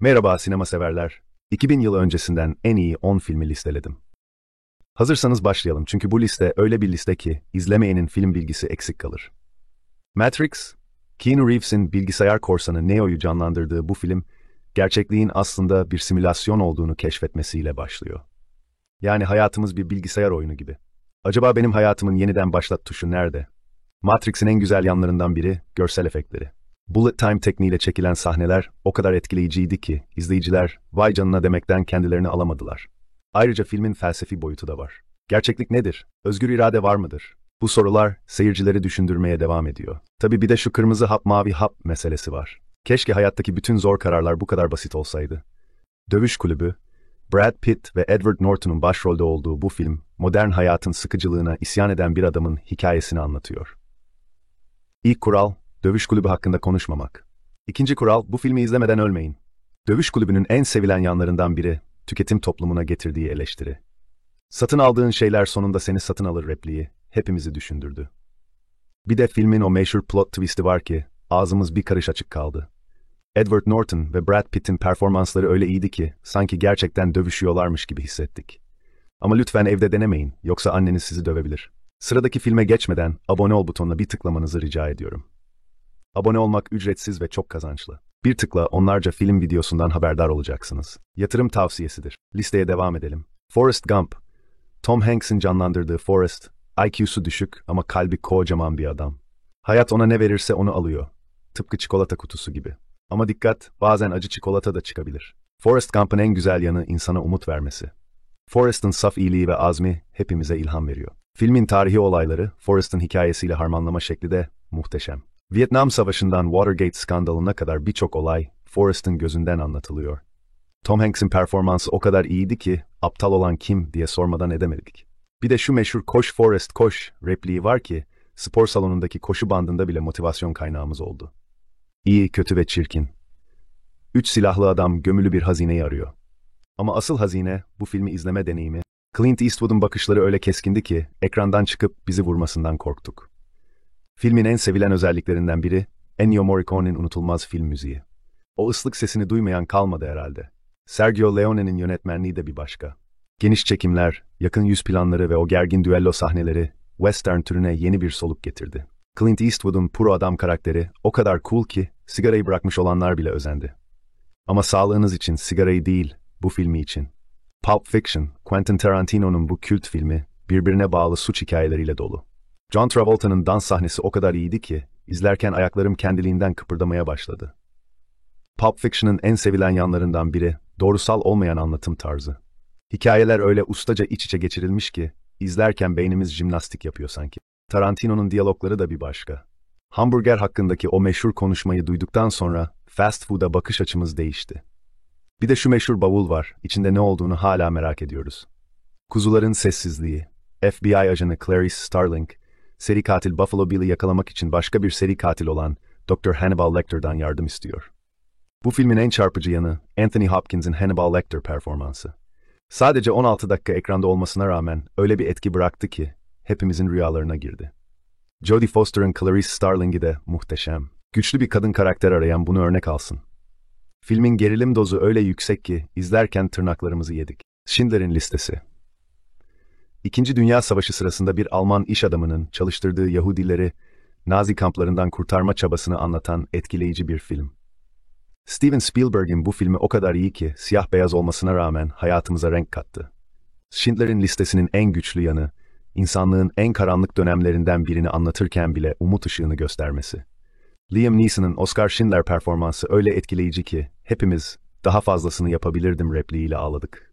Merhaba sinema severler. 2000 yıl öncesinden en iyi 10 filmi listeledim. Hazırsanız başlayalım çünkü bu liste öyle bir liste ki izlemeyenin film bilgisi eksik kalır. Matrix, Keanu Reeves'in bilgisayar korsanı Neo'yu canlandırdığı bu film, gerçekliğin aslında bir simülasyon olduğunu keşfetmesiyle başlıyor. Yani hayatımız bir bilgisayar oyunu gibi. Acaba benim hayatımın yeniden başlat tuşu nerede? Matrix'in en güzel yanlarından biri görsel efektleri. Bullet time tekniğiyle çekilen sahneler o kadar etkileyiciydi ki izleyiciler vay canına demekten kendilerini alamadılar. Ayrıca filmin felsefi boyutu da var. Gerçeklik nedir? Özgür irade var mıdır? Bu sorular seyircileri düşündürmeye devam ediyor. Tabii bir de şu kırmızı hap mavi hap meselesi var. Keşke hayattaki bütün zor kararlar bu kadar basit olsaydı. Dövüş Kulübü, Brad Pitt ve Edward Norton'un başrolde olduğu bu film, modern hayatın sıkıcılığına isyan eden bir adamın hikayesini anlatıyor. İlk kural, Dövüş Kulübü hakkında konuşmamak. İkinci kural, bu filmi izlemeden ölmeyin. Dövüş Kulübü'nün en sevilen yanlarından biri, tüketim toplumuna getirdiği eleştiri. Satın aldığın şeyler sonunda seni satın alır repliği, hepimizi düşündürdü. Bir de filmin o meşhur plot twist'i var ki, ağzımız bir karış açık kaldı. Edward Norton ve Brad Pitt'in performansları öyle iyiydi ki, sanki gerçekten dövüşüyorlarmış gibi hissettik. Ama lütfen evde denemeyin, yoksa anneniz sizi dövebilir. Sıradaki filme geçmeden abone ol butonuna bir tıklamanızı rica ediyorum. Abone olmak ücretsiz ve çok kazançlı. Bir tıkla onlarca film videosundan haberdar olacaksınız. Yatırım tavsiyesidir. Listeye devam edelim. Forrest Gump. Tom Hanks'in canlandırdığı Forrest, IQ'su düşük ama kalbi kocaman bir adam. Hayat ona ne verirse onu alıyor. Tıpkı çikolata kutusu gibi. Ama dikkat, bazen acı çikolata da çıkabilir. Forrest Gump'ın en güzel yanı insana umut vermesi. Forrest'ın saf iyiliği ve azmi hepimize ilham veriyor. Filmin tarihi olayları, Forrest'ın hikayesiyle harmanlama şekli de muhteşem. Vietnam Savaşı'ndan Watergate skandalına kadar birçok olay Forrest'ın gözünden anlatılıyor. Tom Hanks'in performansı o kadar iyiydi ki aptal olan kim diye sormadan edemedik. Bir de şu meşhur "Koş Forrest koş" repliği var ki spor salonundaki koşu bandında bile motivasyon kaynağımız oldu. İyi, kötü ve çirkin. 3 silahlı adam gömülü bir hazineyi arıyor. Ama asıl hazine bu filmi izleme deneyimi. Clint Eastwood'un bakışları öyle keskindi ki ekrandan çıkıp bizi vurmasından korktuk. Filmin en sevilen özelliklerinden biri, Ennio Morricone'nin unutulmaz film müziği. O ıslık sesini duymayan kalmadı herhalde. Sergio Leone'nin yönetmenliği de bir başka. Geniş çekimler, yakın yüz planları ve o gergin düello sahneleri, western türüne yeni bir soluk getirdi. Clint Eastwood'un puro adam karakteri o kadar cool ki, sigarayı bırakmış olanlar bile özendi. Ama sağlığınız için sigarayı değil, bu filmi için. Pulp Fiction, Quentin Tarantino'nun bu kült filmi, birbirine bağlı suç hikayeleriyle dolu. John Travolta'nın dans sahnesi o kadar iyiydi ki, izlerken ayaklarım kendiliğinden kıpırdamaya başladı. Pulp Fiction'ın en sevilen yanlarından biri, doğrusal olmayan anlatım tarzı. Hikayeler öyle ustaca iç içe geçirilmiş ki, izlerken beynimiz jimnastik yapıyor sanki. Tarantino'nun diyalogları da bir başka. Hamburger hakkındaki o meşhur konuşmayı duyduktan sonra, fast food'a bakış açımız değişti. Bir de şu meşhur bavul var, içinde ne olduğunu hala merak ediyoruz. Kuzuların sessizliği. FBI ajanı Clarice Starling, seri katil Buffalo Bill'i yakalamak için başka bir seri katil olan Dr. Hannibal Lecter'dan yardım istiyor. Bu filmin en çarpıcı yanı Anthony Hopkins'in Hannibal Lecter performansı. Sadece 16 dakika ekranda olmasına rağmen öyle bir etki bıraktı ki hepimizin rüyalarına girdi. Jodie Foster'ın Clarice Starling'i de muhteşem. Güçlü bir kadın karakter arayan bunu örnek alsın. Filmin gerilim dozu öyle yüksek ki izlerken tırnaklarımızı yedik. Schindler'in Listesi. İkinci Dünya Savaşı sırasında bir Alman iş adamının çalıştırdığı Yahudileri Nazi kamplarından kurtarma çabasını anlatan etkileyici bir film. Steven Spielberg'in bu filmi o kadar iyi ki siyah beyaz olmasına rağmen hayatımıza renk kattı. Schindler'in Listesi'nin en güçlü yanı, insanlığın en karanlık dönemlerinden birini anlatırken bile umut ışığını göstermesi. Liam Neeson'ın Oscar Schindler performansı öyle etkileyici ki hepimiz "daha fazlasını yapabilirdim" repliğiyle ağladık.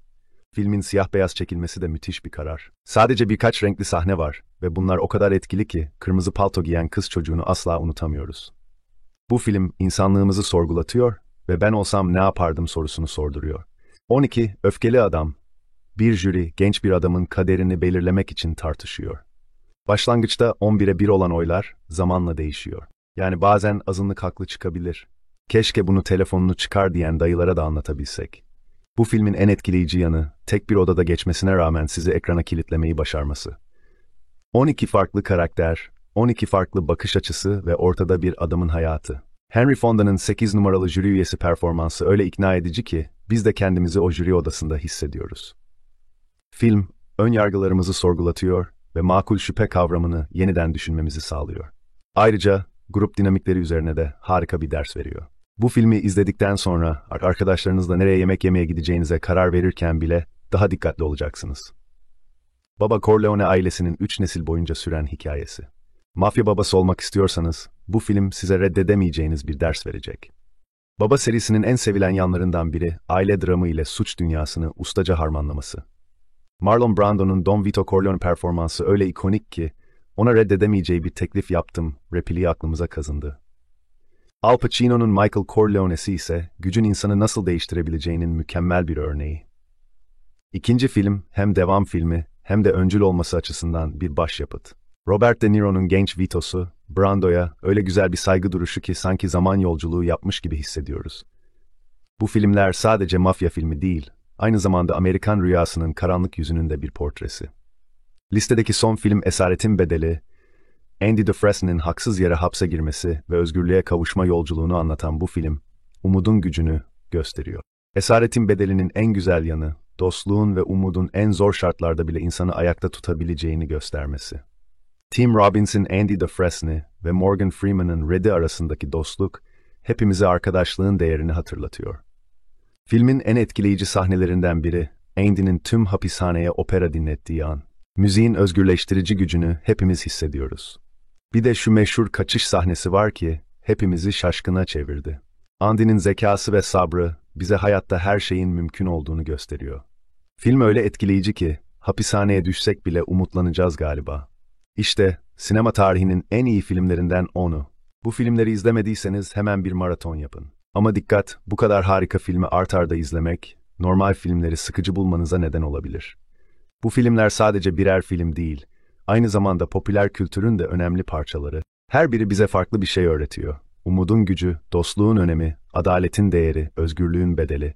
Filmin siyah beyaz çekilmesi de müthiş bir karar. Sadece birkaç renkli sahne var ve bunlar o kadar etkili ki kırmızı palto giyen kız çocuğunu asla unutamıyoruz. Bu film insanlığımızı sorgulatıyor ve ben olsam ne yapardım sorusunu sorduruyor. 12. Öfkeli Adam. Bir jüri genç bir adamın kaderini belirlemek için tartışıyor. Başlangıçta 11'e 1 olan oylar zamanla değişiyor. Yani bazen azınlık haklı çıkabilir. Keşke bunu telefonunu çıkar diyen dayılara da anlatabilsek. Bu filmin en etkileyici yanı, tek bir odada geçmesine rağmen sizi ekrana kilitlemeyi başarması. 12 farklı karakter, 12 farklı bakış açısı ve ortada bir adamın hayatı. Henry Fonda'nın 8 numaralı jüri üyesi performansı öyle ikna edici ki biz de kendimizi o jüri odasında hissediyoruz. Film, ön yargılarımızı sorgulatıyor ve makul şüphe kavramını yeniden düşünmemizi sağlıyor. Ayrıca grup dinamikleri üzerine de harika bir ders veriyor. Bu filmi izledikten sonra arkadaşlarınızla nereye yemek yemeye gideceğinize karar verirken bile daha dikkatli olacaksınız. Baba Corleone ailesinin 3 nesil boyunca süren hikayesi. Mafya babası olmak istiyorsanız bu film size reddedemeyeceğiniz bir ders verecek. Baba serisinin en sevilen yanlarından biri aile dramı ile suç dünyasını ustaca harmanlaması. Marlon Brando'nun Don Vito Corleone performansı öyle ikonik ki ona reddedemeyeceği bir teklif yaptım repliği aklımıza kazındı. Al Pacino'nun Michael Corleone'si ise gücün insanı nasıl değiştirebileceğinin mükemmel bir örneği. İkinci film hem devam filmi hem de öncül olması açısından bir başyapıt. Robert De Niro'nun genç Vito'su, Brando'ya öyle güzel bir saygı duruşu ki sanki zaman yolculuğu yapmış gibi hissediyoruz. Bu filmler sadece mafya filmi değil, aynı zamanda Amerikan rüyasının karanlık yüzünün de bir portresi. Listedeki son film Esaretin Bedeli, Andy Dufresne'nin haksız yere hapse girmesi ve özgürlüğe kavuşma yolculuğunu anlatan bu film, umudun gücünü gösteriyor. Esaretin Bedeli'nin en güzel yanı, dostluğun ve umudun en zor şartlarda bile insanı ayakta tutabileceğini göstermesi. Tim Robbins'in Andy Dufresne ve Morgan Freeman'ın Red'i arasındaki dostluk, hepimize arkadaşlığın değerini hatırlatıyor. Filmin en etkileyici sahnelerinden biri, Andy'nin tüm hapishaneye opera dinlettiği an. Müziğin özgürleştirici gücünü hepimiz hissediyoruz. Bir de şu meşhur kaçış sahnesi var ki, hepimizi şaşkına çevirdi. Andy'nin zekası ve sabrı, bize hayatta her şeyin mümkün olduğunu gösteriyor. Film öyle etkileyici ki, hapishaneye düşsek bile umutlanacağız galiba. İşte, sinema tarihinin en iyi filmlerinden onu. Bu filmleri izlemediyseniz hemen bir maraton yapın. Ama dikkat, bu kadar harika filmi art arda izlemek, normal filmleri sıkıcı bulmanıza neden olabilir. Bu filmler sadece birer film değil, aynı zamanda popüler kültürün de önemli parçaları. Her biri bize farklı bir şey öğretiyor. Umudun gücü, dostluğun önemi, adaletin değeri, özgürlüğün bedeli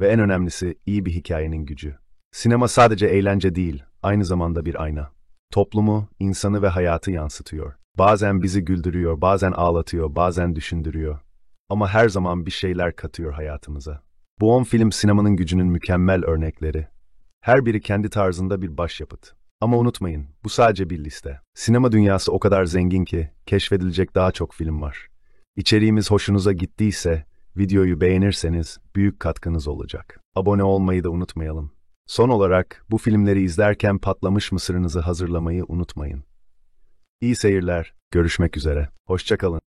ve en önemlisi iyi bir hikayenin gücü. Sinema sadece eğlence değil, aynı zamanda bir ayna. Toplumu, insanı ve hayatı yansıtıyor. Bazen bizi güldürüyor, bazen ağlatıyor, bazen düşündürüyor. Ama her zaman bir şeyler katıyor hayatımıza. Bu 10 film sinemanın gücünün mükemmel örnekleri. Her biri kendi tarzında bir başyapıt. Ama unutmayın, bu sadece bir liste. Sinema dünyası o kadar zengin ki, keşfedilecek daha çok film var. İçeriğimiz hoşunuza gittiyse, videoyu beğenirseniz büyük katkınız olacak. Abone olmayı da unutmayalım. Son olarak, bu filmleri izlerken patlamış mısırınızı hazırlamayı unutmayın. İyi seyirler, görüşmek üzere, hoşça kalın.